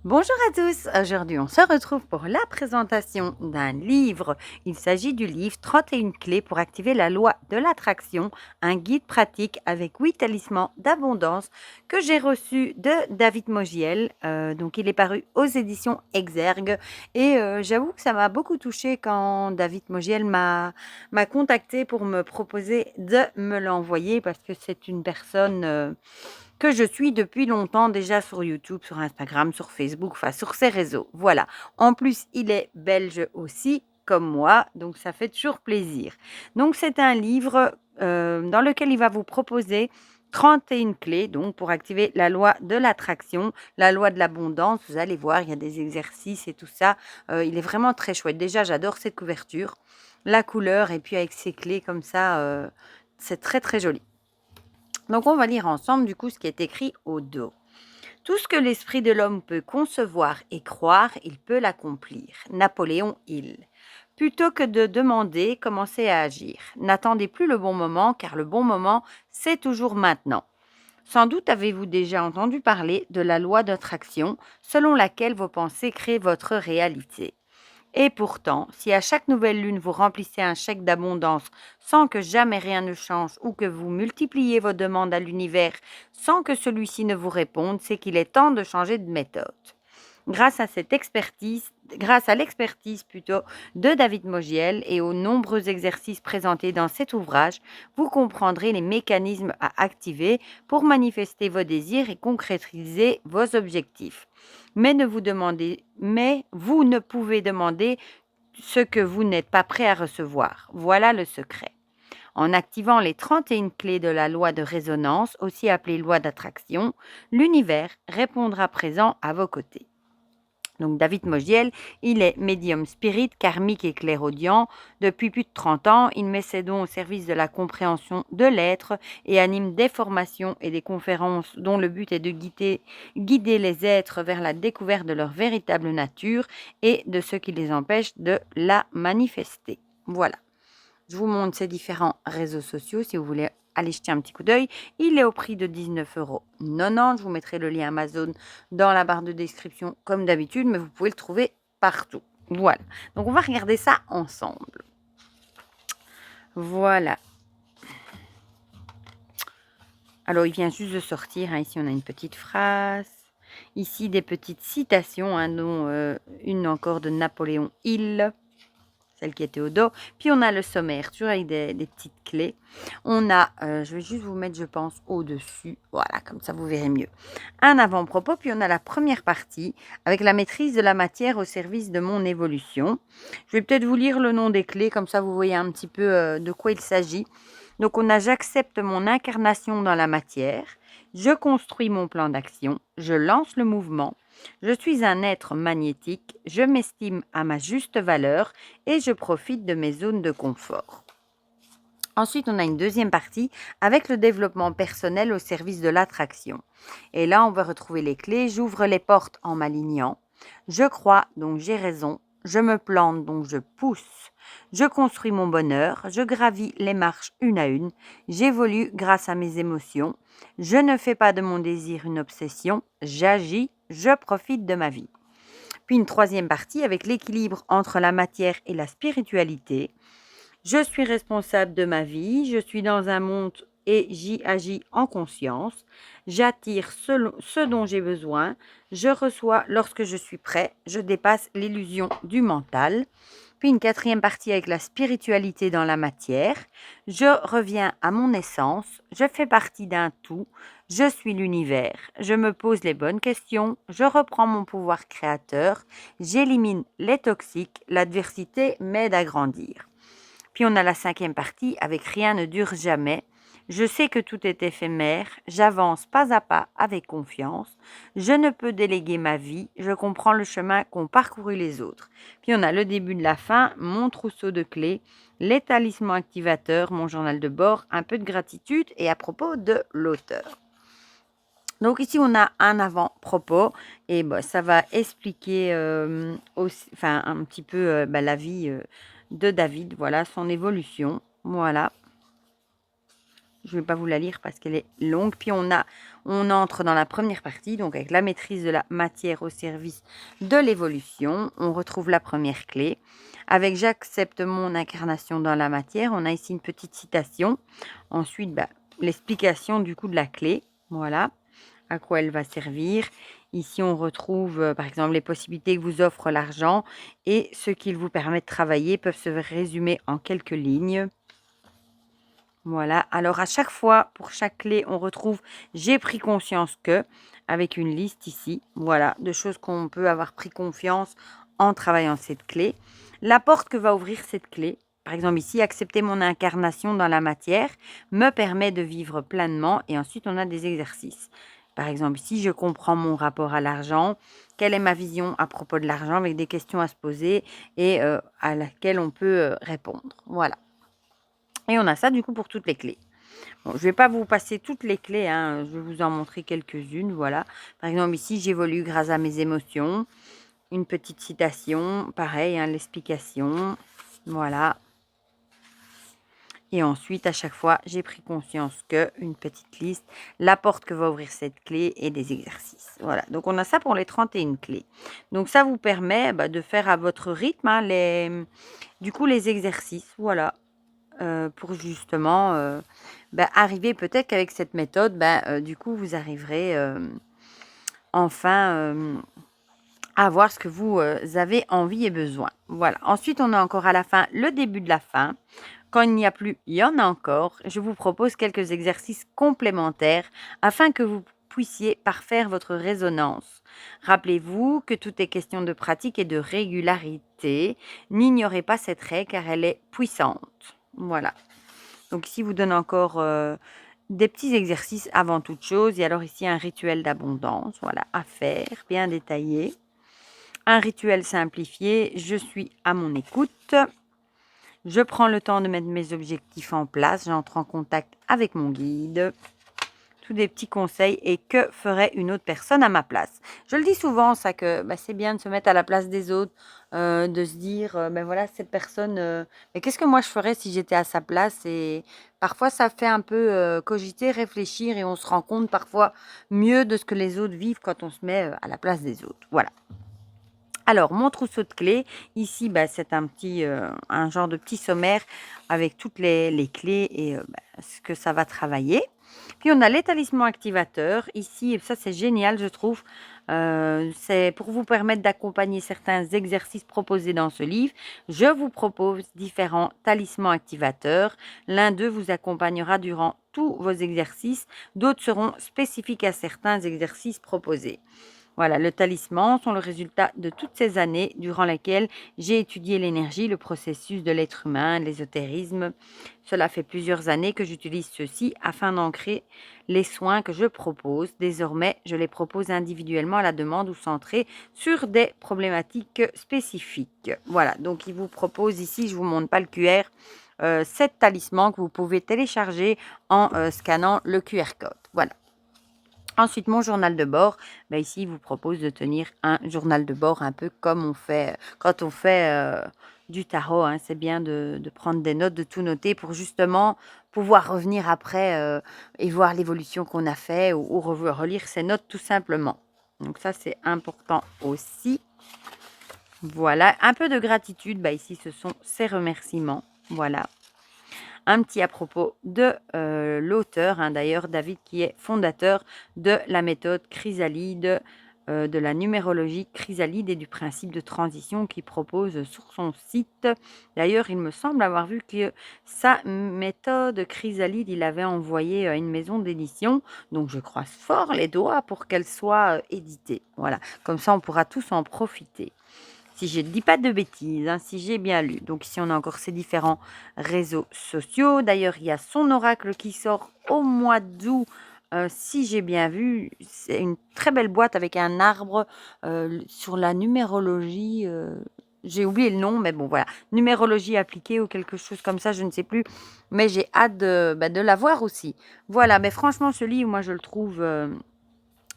Bonjour à tous, aujourd'hui on se retrouve pour la présentation d'un livre. Il s'agit du livre 31 clés pour activer la loi de l'attraction, un guide pratique avec 8 talismans d'abondance que j'ai reçu de David Mogiel. Donc il est paru aux éditions Exergue et j'avoue que ça m'a beaucoup touchée quand David Mogiel m'a contacté pour me proposer de me l'envoyer parce que c'est une personne que je suis depuis longtemps déjà sur YouTube, sur Instagram, sur Facebook, enfin sur ces réseaux. Voilà. En plus, il est belge aussi, comme moi, donc ça fait toujours plaisir. Donc c'est un livre dans lequel il va vous proposer 31 clés donc pour activer la loi de l'attraction, la loi de l'abondance. Vous allez voir, il y a des exercices et tout ça. Il est vraiment très chouette. Déjà, j'adore cette couverture, la couleur et puis avec ces clés comme ça, c'est très très joli. Donc on va lire ensemble du coup ce qui est écrit au dos. Tout ce que l'esprit de l'homme peut concevoir et croire, il peut l'accomplir. Napoléon Hill. Plutôt que de demander, commencez à agir. N'attendez plus le bon moment, car le bon moment, c'est toujours maintenant. Sans doute avez-vous déjà entendu parler de la loi d'attraction, selon laquelle vos pensées créent votre réalité. Et pourtant, si à chaque nouvelle lune vous remplissez un chèque d'abondance sans que jamais rien ne change ou que vous multipliez vos demandes à l'univers sans que celui-ci ne vous réponde, c'est qu'il est temps de changer de méthode. Grâce à l'expertise plutôt de David Mogiel et aux nombreux exercices présentés dans cet ouvrage, vous comprendrez les mécanismes à activer pour manifester vos désirs et concrétiser vos objectifs. Mais vous ne pouvez demander ce que vous n'êtes pas prêt à recevoir. Voilà le secret. En activant les 31 clés de la loi de résonance, aussi appelée loi d'attraction, l'univers répondra présent à vos côtés. Donc David Mogiel, il est médium spirit, karmique et clairaudient. Depuis plus de 30 ans, il met ses dons au service de la compréhension de l'être et anime des formations et des conférences dont le but est de guider les êtres vers la découverte de leur véritable nature et de ce qui les empêche de la manifester. Voilà. Je vous montre ces différents réseaux sociaux si vous voulez aller jeter un petit coup d'œil. Il est au prix de 19,90 €. Je vous mettrai le lien Amazon dans la barre de description comme d'habitude, mais vous pouvez le trouver partout. Voilà. Donc on va regarder ça ensemble. Voilà. Alors il vient juste de sortir. Ici on a une petite phrase. Ici des petites citations, dont une encore de Napoléon Hill. Celle qui était au dos. Puis on a le sommaire, toujours avec des petites clés. On a, je vais juste vous mettre, je pense, au-dessus. Voilà, comme ça vous verrez mieux. Un avant-propos, puis on a la première partie avec la maîtrise de la matière au service de mon évolution. Je vais peut-être vous lire le nom des clés, comme ça vous voyez un petit peu de quoi il s'agit. Donc on a j'accepte mon incarnation dans la matière. Je construis mon plan d'action. Je lance le mouvement. Je suis un être magnétique, je m'estime à ma juste valeur et je profite de mes zones de confort. Ensuite, on a une deuxième partie avec le développement personnel au service de l'attraction. Et là, on va retrouver les clés. J'ouvre les portes en m'alignant. Je crois, donc j'ai raison. Je me plante, donc je pousse. Je construis mon bonheur. Je gravis les marches une à une. J'évolue grâce à mes émotions. Je ne fais pas de mon désir une obsession. J'agis. Je profite de ma vie. Puis une troisième partie avec l'équilibre entre la matière et la spiritualité. Je suis responsable de ma vie, je suis dans un monde et j'y agis en conscience. J'attire ce dont j'ai besoin. Je reçois lorsque je suis prêt. Je dépasse l'illusion du mental. Puis une quatrième partie avec la spiritualité dans la matière. Je reviens à mon essence. Je fais partie d'un tout. Je suis l'univers. Je me pose les bonnes questions. Je reprends mon pouvoir créateur. J'élimine les toxiques. L'adversité m'aide à grandir. Puis on a la cinquième partie avec rien ne dure jamais. Je sais que tout est éphémère, j'avance pas à pas avec confiance, je ne peux déléguer ma vie, je comprends le chemin qu'ont parcouru les autres. Puis on a le début de la fin, mon trousseau de clés, les talismans activateurs, mon journal de bord, un peu de gratitude et à propos de l'auteur. Donc ici on a un avant-propos et ça va expliquer un petit peu la vie de David, voilà son évolution, voilà. Je ne vais pas vous la lire parce qu'elle est longue. Puis on entre dans la première partie, donc avec la maîtrise de la matière au service de l'évolution. On retrouve la première clé. Avec j'accepte mon incarnation dans la matière, on a ici une petite citation. Ensuite, l'explication du coup de la clé. Voilà, à quoi elle va servir. Ici, on retrouve par exemple les possibilités que vous offre l'argent et ce qu'il vous permet de travailler peuvent se résumer en quelques lignes. Voilà, alors à chaque fois, pour chaque clé, on retrouve j'ai pris conscience que, avec une liste ici, voilà, de choses qu'on peut avoir pris confiance en travaillant cette clé. La porte que va ouvrir cette clé, par exemple ici, accepter mon incarnation dans la matière, me permet de vivre pleinement et ensuite on a des exercices. Par exemple ici, je comprends mon rapport à l'argent, quelle est ma vision à propos de l'argent avec des questions à se poser et à laquelle on peut répondre. Voilà. Et on a ça du coup pour toutes les clés. Bon, je ne vais pas vous passer toutes les clés, hein, je vais vous en montrer quelques-unes. Voilà. Par exemple, ici, j'évolue grâce à mes émotions. Une petite citation, pareil, hein, l'explication. Voilà. Et ensuite, à chaque fois, j'ai pris conscience que, une petite liste, la porte que va ouvrir cette clé et des exercices. Voilà, donc on a ça pour les 31 clés. Donc ça vous permet de faire à votre rythme hein, du coup les exercices. Voilà. Pour justement arriver peut-être qu'avec cette méthode, du coup, vous arriverez enfin à voir ce que vous avez envie et besoin. Voilà. Ensuite, on a encore à la fin le début de la fin. Quand il n'y a plus, il y en a encore. Je vous propose quelques exercices complémentaires afin que vous puissiez parfaire votre résonance. Rappelez-vous que tout est question de pratique et de régularité. N'ignorez pas cette règle car elle est puissante. Voilà. Donc ici, vous donne encore des petits exercices avant toute chose. Et alors ici, un rituel d'abondance, voilà, à faire, bien détaillé. Un rituel simplifié, je suis à mon écoute. Je prends le temps de mettre mes objectifs en place. J'entre en contact avec mon guide. Tous des petits conseils et que ferait une autre personne à ma place. Je le dis souvent, ça, que c'est bien de se mettre à la place des autres, de se dire, voilà, cette personne, mais qu'est-ce que moi je ferais si j'étais à sa place? Et parfois, ça fait un peu cogiter, réfléchir et on se rend compte parfois mieux de ce que les autres vivent quand on se met à la place des autres. Voilà. Alors, mon trousseau de clés, ici, c'est un genre de petit sommaire avec toutes les clés et ce que ça va travailler. Puis, on a les talismans activateurs. Ici, et ça, c'est génial, je trouve. C'est pour vous permettre d'accompagner certains exercices proposés dans ce livre. Je vous propose différents talismans activateurs. L'un d'eux vous accompagnera durant tous vos exercices. D'autres seront spécifiques à certains exercices proposés. Voilà, le talisman sont le résultat de toutes ces années durant lesquelles j'ai étudié l'énergie, le processus de l'être humain, l'ésotérisme. Cela fait plusieurs années que j'utilise ceux-ci afin d'ancrer les soins que je propose. Désormais, je les propose individuellement à la demande ou centrés sur des problématiques spécifiques. Voilà, donc il vous propose ici, je ne vous montre pas le QR, 7 talismans que vous pouvez télécharger en scannant le QR code. Voilà. Ensuite, mon journal de bord, ici, il vous propose de tenir un journal de bord un peu comme on fait quand on fait du tarot. Hein. C'est bien de prendre des notes, de tout noter pour justement pouvoir revenir après et voir l'évolution qu'on a fait ou relire ses notes tout simplement. Donc ça, c'est important aussi. Voilà, un peu de gratitude. Ici, ce sont ces remerciements. Voilà. Un petit à propos de l'auteur, hein, d'ailleurs, David, qui est fondateur de la méthode Chrysalide, de la numérologie Chrysalide et du principe de transition qu'il propose sur son site. D'ailleurs, il me semble avoir vu que sa méthode Chrysalide, il avait envoyé à une maison d'édition. Donc, je croise fort les doigts pour qu'elle soit éditée. Voilà, comme ça, on pourra tous en profiter. Si je ne dis pas de bêtises, hein, si j'ai bien lu. Donc ici, on a encore ces différents réseaux sociaux. D'ailleurs, il y a son oracle qui sort au mois d'août. Si j'ai bien vu, c'est une très belle boîte avec un arbre sur la numérologie. J'ai oublié le nom, mais bon, voilà. Numérologie appliquée ou quelque chose comme ça, je ne sais plus. Mais j'ai hâte de la voir aussi. Voilà, mais franchement, ce livre, moi, je le trouve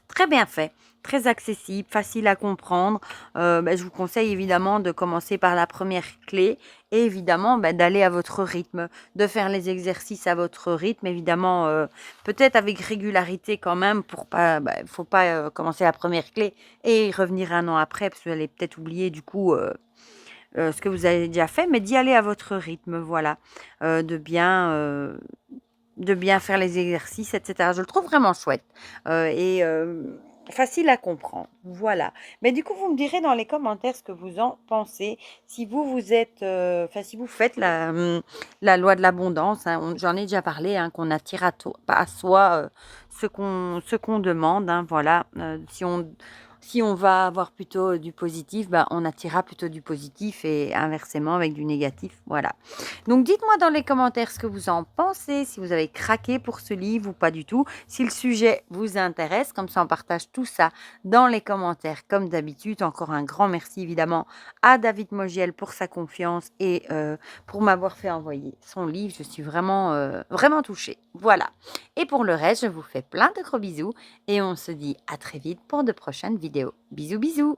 très bien fait, très accessible, facile à comprendre. Je vous conseille évidemment de commencer par la première clé et évidemment d'aller à votre rythme, de faire les exercices à votre rythme, évidemment, peut-être avec régularité quand même, pour pas, faut pas commencer la première clé et y revenir un an après, parce que vous allez peut-être oublier du coup ce que vous avez déjà fait, mais d'y aller à votre rythme, voilà, euh, de bien... euh, de bien faire les exercices, etc. Je le trouve vraiment chouette et facile à comprendre. Voilà. Mais du coup, vous me direz dans les commentaires ce que vous en pensez. Si vous êtes, enfin, si vous faites la loi de l'abondance, hein, j'en ai déjà parlé, hein, qu'on attire à soi ce qu'on demande. Hein, voilà. Si on va avoir plutôt du positif, on attirera plutôt du positif et inversement avec du négatif. Voilà. Donc dites-moi dans les commentaires ce que vous en pensez, si vous avez craqué pour ce livre ou pas du tout, si le sujet vous intéresse, comme ça on partage tout ça dans les commentaires comme d'habitude. Encore un grand merci évidemment à David Mogiel pour sa confiance et pour m'avoir fait envoyer son livre. Je suis vraiment, vraiment touchée. Voilà. Et pour le reste, je vous fais plein de gros bisous et on se dit à très vite pour de prochaines vidéos. Bisous bisous.